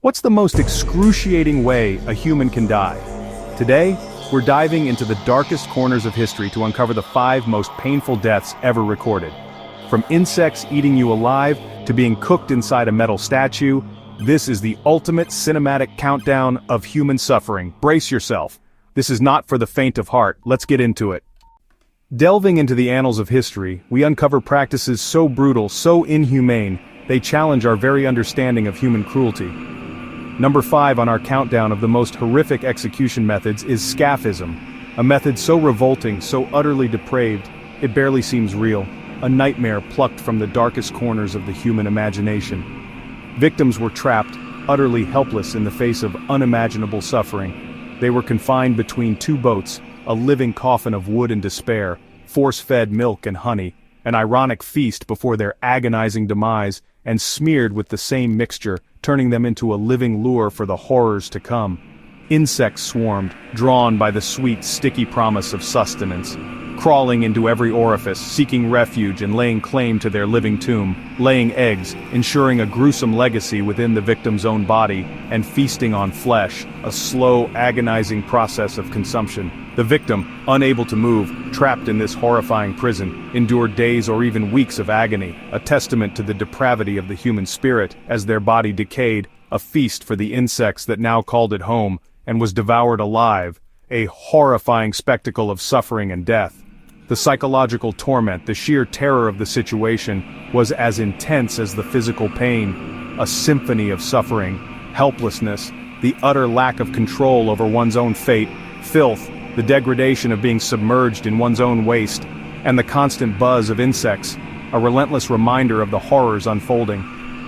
What's the most excruciating way a human can die? Today, we're diving into the darkest corners of history to uncover the 5 most painful deaths ever recorded. From insects eating you alive to being cooked inside a metal statue, this is the ultimate cinematic countdown of human suffering. Brace yourself. This is not for the faint of heart. Let's get into it. Delving into the annals of history, we uncover practices so brutal, so inhumane, they challenge our very understanding of human cruelty. Number 5 on our countdown of the most horrific execution methods is Scaphism, a method so revolting, so utterly depraved, it barely seems real, a nightmare plucked from the darkest corners of the human imagination. Victims were trapped, utterly helpless in the face of unimaginable suffering. They were confined between 2 boats, a living coffin of wood and despair, force-fed milk and honey, an ironic feast before their agonizing demise, and smeared with the same mixture, turning them into a living lure for the horrors to come. Insects swarmed, drawn by the sweet, sticky promise of sustenance, crawling into every orifice, seeking refuge and laying claim to their living tomb, laying eggs, ensuring a gruesome legacy within the victim's own body, and feasting on flesh, a slow, agonizing process of consumption. The victim, unable to move, trapped in this horrifying prison, endured days or even weeks of agony, a testament to the depravity of the human spirit, as their body decayed, a feast for the insects that now called it home, and was devoured alive, a horrifying spectacle of suffering and death. The psychological torment, the sheer terror of the situation, was as intense as the physical pain, a symphony of suffering, helplessness, the utter lack of control over one's own fate, filth, the degradation of being submerged in one's own waste, and the constant buzz of insects, a relentless reminder of the horrors unfolding.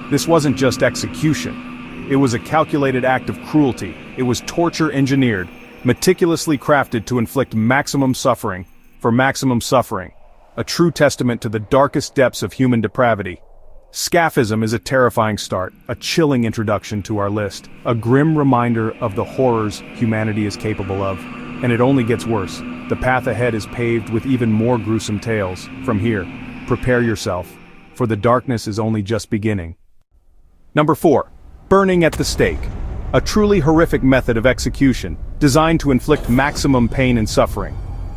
This wasn't just execution. It was a calculated act of cruelty. It was torture engineered, meticulously crafted to inflict maximum suffering, for maximum suffering, a true testament to the darkest depths of human depravity. Scaphism is a terrifying start, a chilling introduction to our list, a grim reminder of the horrors humanity is capable of. And it only gets worse. The path ahead is paved with even more gruesome tales. From here, prepare yourself, for the darkness is only just beginning. Number 4. Burning at the stake. A truly horrific method of execution, designed to inflict maximum pain and suffering.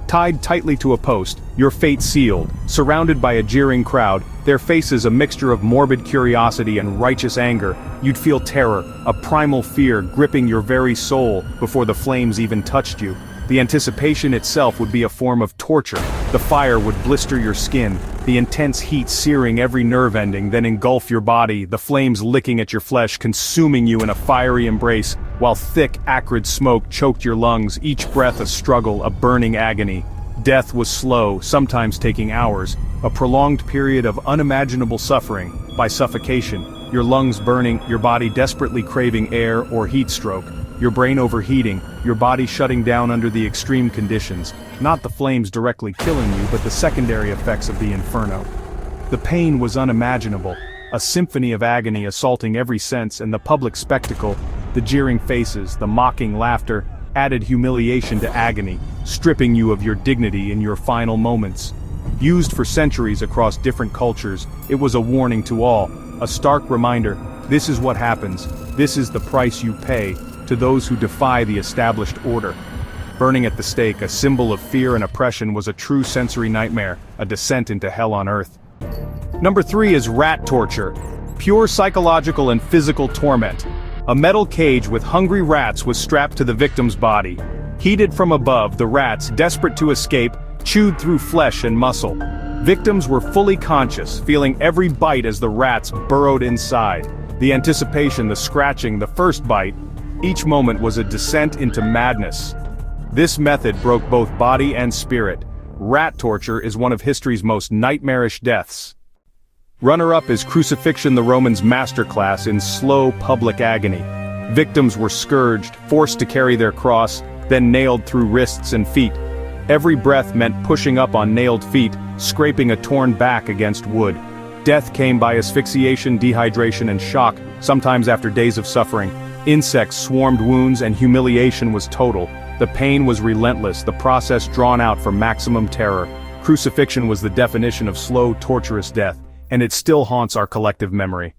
Tied tightly to a post, your fate sealed, surrounded by a jeering crowd, their faces a mixture of morbid curiosity and righteous anger, you'd feel terror, a primal fear gripping your very soul before the flames even touched you. The anticipation itself would be a form of torture. The fire would blister your skin, the intense heat searing every nerve ending, then engulf your body, the flames licking at your flesh, consuming you in a fiery embrace, while thick, acrid smoke choked your lungs, each breath a struggle, a burning agony. Death was slow, sometimes taking hours, a prolonged period of unimaginable suffering, by suffocation, your lungs burning, your body desperately craving air or heat stroke, your brain overheating, your body shutting down under the extreme conditions, not the flames directly killing you but the secondary effects of the inferno. The pain was unimaginable, a symphony of agony assaulting every sense, and the public spectacle, the jeering faces, the mocking laughter, added humiliation to agony, stripping you of your dignity in your final moments. Used for centuries across different cultures, it was a warning to all, a stark reminder, this is what happens, this is the price you pay, to those who defy the established order. Burning at the stake, a symbol of fear and oppression, was a true sensory nightmare, a descent into hell on earth. Number 3 is rat torture. Pure psychological and physical torment. A metal cage with hungry rats was strapped to the victim's body. Heated from above, the rats, desperate to escape, chewed through flesh and muscle. Victims were fully conscious, feeling every bite as the rats burrowed inside. The anticipation, the scratching, the first bite, each moment was a descent into madness. This method broke both body and spirit. Rat torture is one of history's most nightmarish deaths. Runner-up is Crucifixion, the Romans' masterclass in slow public agony. Victims were scourged, forced to carry their cross, then nailed through wrists and feet. Every breath meant pushing up on nailed feet, scraping a torn back against wood. Death came by asphyxiation, dehydration, and shock, sometimes after days of suffering. Insects swarmed wounds and humiliation was total. The pain was relentless, the process drawn out for maximum terror. Crucifixion was the definition of slow, torturous death, and it still haunts our collective memory.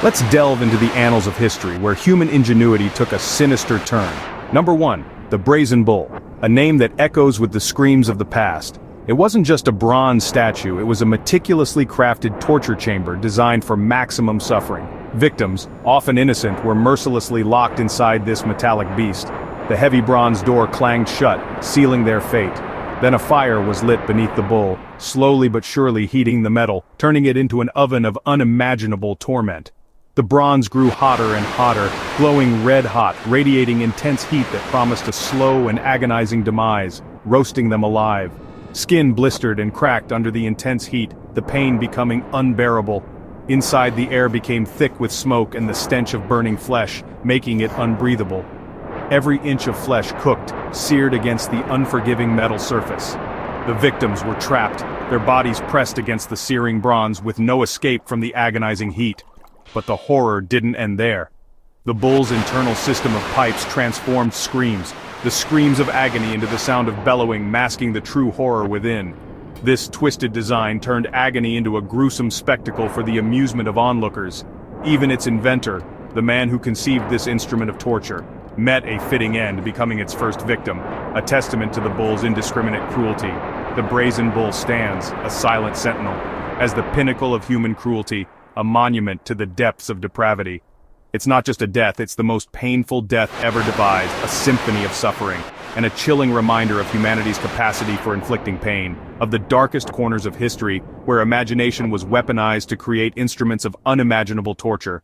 Let's delve into the annals of history where human ingenuity took a sinister turn. Number 1. The Brazen Bull, a name that echoes with the screams of the past. It wasn't just a bronze statue, it was a meticulously crafted torture chamber designed for maximum suffering. Victims, often innocent, were mercilessly locked inside this metallic beast. The heavy bronze door clanged shut, sealing their fate. Then a fire was lit beneath the bull, slowly but surely heating the metal, turning it into an oven of unimaginable torment. The bronze grew hotter and hotter, glowing red-hot, radiating intense heat that promised a slow and agonizing demise, roasting them alive. Skin blistered and cracked under the intense heat, the pain becoming unbearable. Inside, the air became thick with smoke and the stench of burning flesh, making it unbreathable. Every inch of flesh cooked, seared against the unforgiving metal surface. The victims were trapped, their bodies pressed against the searing bronze with no escape from the agonizing heat. But the horror didn't end there. The bull's internal system of pipes transformed screams, the screams of agony into the sound of bellowing, masking the true horror within. This twisted design turned agony into a gruesome spectacle for the amusement of onlookers. Even its inventor, the man who conceived this instrument of torture, met a fitting end, becoming its first victim, a testament to the bull's indiscriminate cruelty. The Brazen Bull stands, a silent sentinel, as the pinnacle of human cruelty, a monument to the depths of depravity. It's not just a death, it's the most painful death ever devised, a symphony of suffering, and a chilling reminder of humanity's capacity for inflicting pain, of the darkest corners of history, where imagination was weaponized to create instruments of unimaginable torture.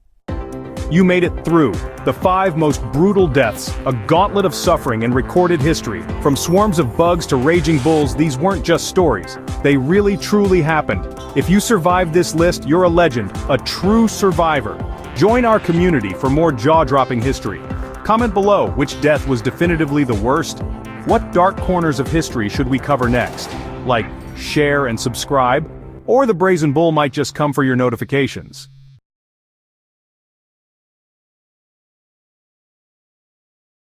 You made it through. The 5 most brutal deaths, a gauntlet of suffering in recorded history. From swarms of bugs to raging bulls, these weren't just stories. They really truly happened. If you survived this list, you're a legend, a true survivor. Join our community for more jaw-dropping history. Comment below which death was definitively the worst. What dark corners of history should we cover next? Like, share and subscribe? Or the Brazen Bull might just come for your notifications.